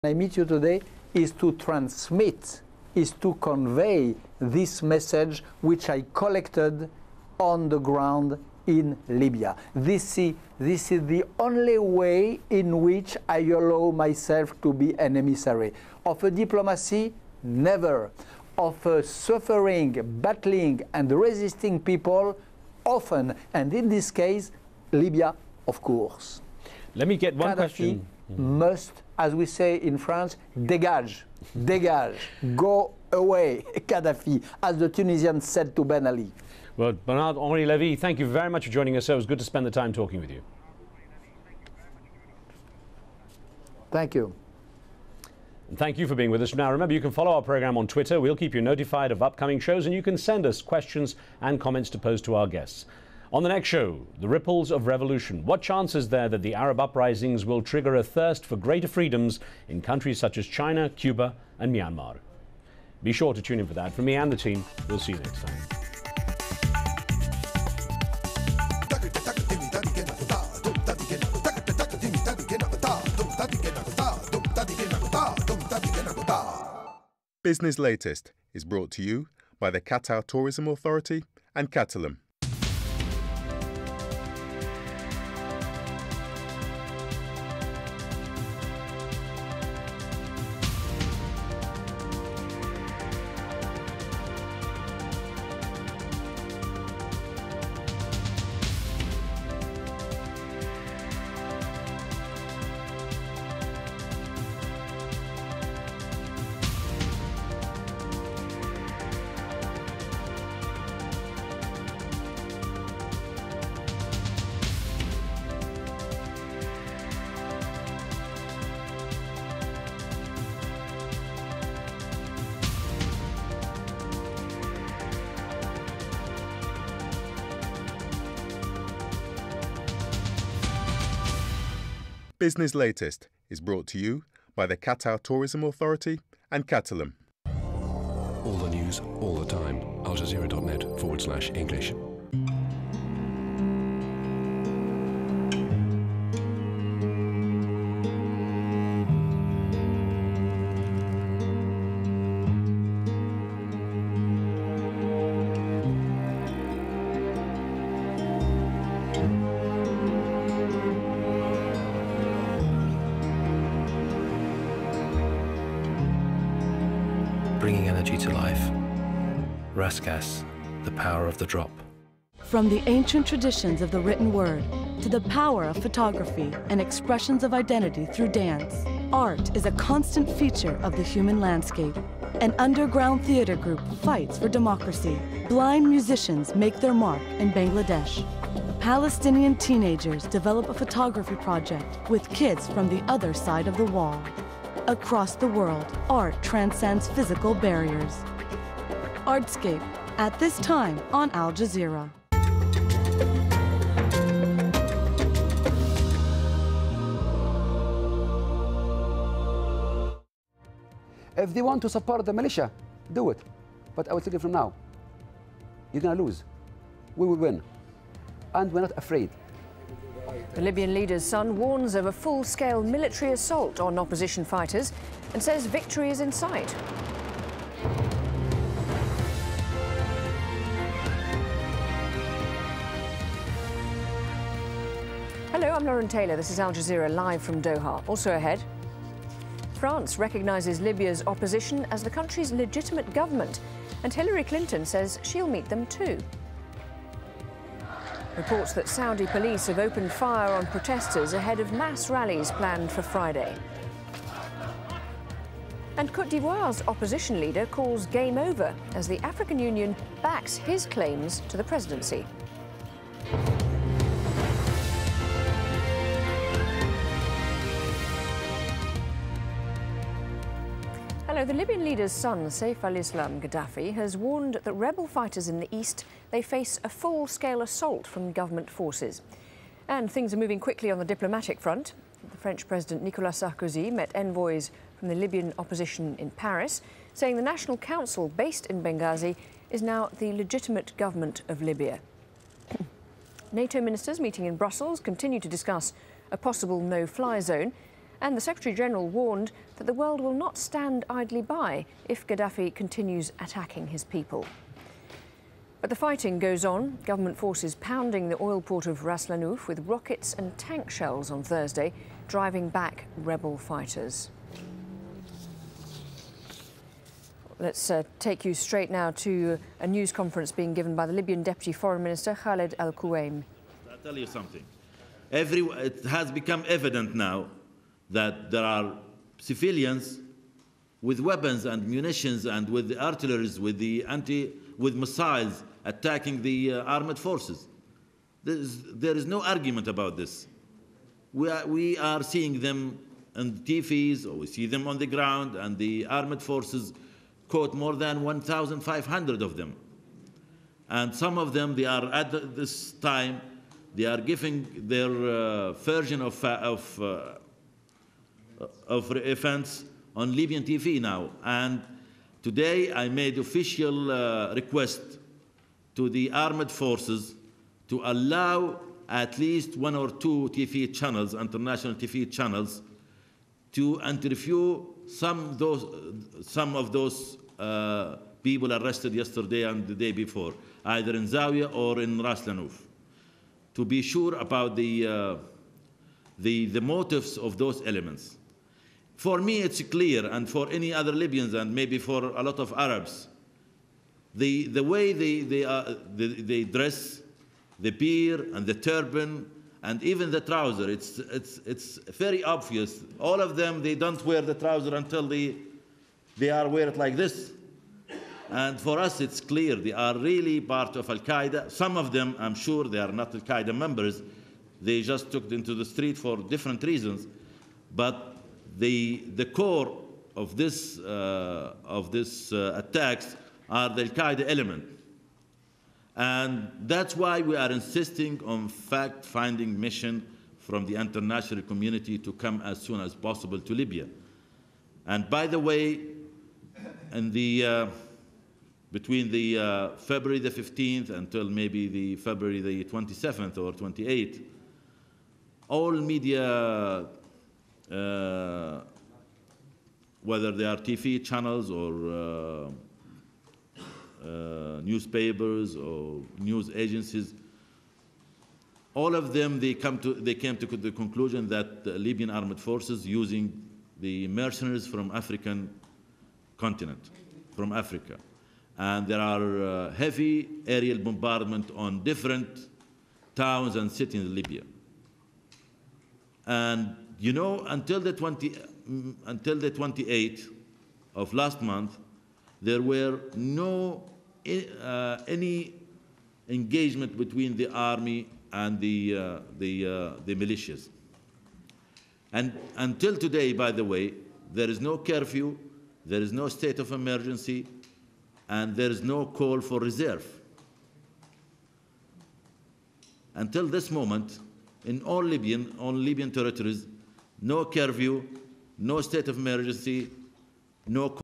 I meet you today is to transmit, is to convey this message which I collected on the ground in Libya. This is the only way in which I allow myself to be an emissary. Of a diplomacy, never. Of a suffering, battling and resisting people, often. And in this case, Libya, of course. Let me get one Gaddafi question. Must, as we say in France, dégage, dégage, go away, Gaddafi, as the Tunisians said to Ben Ali. Well, Bernard-Henri Lévy, thank you very much for joining us, sir. It was good to spend the time talking with you. Thank you. And thank you for being with us. Now, remember, you can follow our program on Twitter. We'll keep you notified of upcoming shows, and you can send us questions and comments to pose to our guests. On the next show, the ripples of revolution. What chance is there that the Arab uprisings will trigger a thirst for greater freedoms in countries such as China, Cuba, and Myanmar? Be sure to tune in for that. From me and the team, we'll see you next time. Business Latest is brought to you by the Qatar Tourism Authority and Catalan. Business Latest is brought to you by the Qatar Tourism Authority and Catalan. All the news, all the time. AlJazeera.net/English. Bringing energy to life. Raskas, the power of the drop. From the ancient traditions of the written word to the power of photography and expressions of identity through dance, art is a constant feature of the human landscape. An underground theater group fights for democracy. Blind musicians make their mark in Bangladesh. Palestinian teenagers develop a photography project with kids from the other side of the wall. Across the world, art transcends physical barriers. Artscape, at this time on Al Jazeera. If they want to support the militia, do it. But I will tell you from now, you're going to lose. We will win. And we're not afraid. The Libyan leader's son warns of a full-scale military assault on opposition fighters and says victory is in sight. Hello, I'm Lauren Taylor. This is Al Jazeera live from Doha. Also ahead, France recognises Libya's opposition as the country's legitimate government, and Hillary Clinton says she'll meet them too. Reports that Saudi police have opened fire on protesters ahead of mass rallies planned for Friday. And Côte d'Ivoire's opposition leader calls game over as the African Union backs his claims to the presidency. Hello, the Libyan leader's son, Saif al-Islam Gaddafi, has warned that rebel fighters in the east, they face a full-scale assault from government forces. And things are moving quickly on the diplomatic front. The French President Nicolas Sarkozy met envoys from the Libyan opposition in Paris, saying the National Council, based in Benghazi, is now the legitimate government of Libya. NATO ministers meeting in Brussels continue to discuss a possible no-fly zone, and the Secretary-General warned that the world will not stand idly by if Gaddafi continues attacking his people. But the fighting goes on. Government forces pounding the oil port of Ras Lanouf with rockets and tank shells on Thursday, driving back rebel fighters. Let's take you straight now to a news conference being given by the Libyan Deputy Foreign Minister Khaled al-Kuwaim. I'll tell you something. It has become evident now that there are civilians with weapons and munitions and with the artillery, with missiles attacking the armed forces. There is no argument about this. We are seeing them on TVs, or we see them on the ground, and the armed forces caught more than 1,500 of them. And some of them, they are at this time, they are giving their version of events on Libyan TV now. And today I made official request to the armed forces to allow at least 1 or 2 TV channels, international TV channels, to interview some of those people arrested yesterday and the day before, either in Zawiya or in Ras Lanouf, to be sure about the motives of those elements. For me, it's clear, and for any other Libyans, and maybe for a lot of Arabs, the way they dress, the beard and the turban, and even the trouser, it's very obvious. All of them, they don't wear the trouser until they wear it like this. And for us, it's clear they are really part of Al-Qaeda. Some of them, I'm sure, they are not Al-Qaeda members. They just took into the street for different reasons. But the core of this attacks are the Al-Qaeda element. And that's why we are insisting on fact-finding mission from the international community to come as soon as possible to Libya. And by the way, in between the February the 15th until maybe the February the 27th or 28th, all media, whether they are TV channels or newspapers or news agencies, all of them, they came to the conclusion that the Libyan armed forces using the mercenaries from African continent, from Africa. And there are heavy aerial bombardment on different towns and cities in Libya. And you know, until the 28th of last month, there were no any engagement between the army and the militias. And until today, by the way, there is no curfew, there is no state of emergency, and there is no call for reserve. Until this moment, in all Libyan territories, no curfew, no state of emergency, no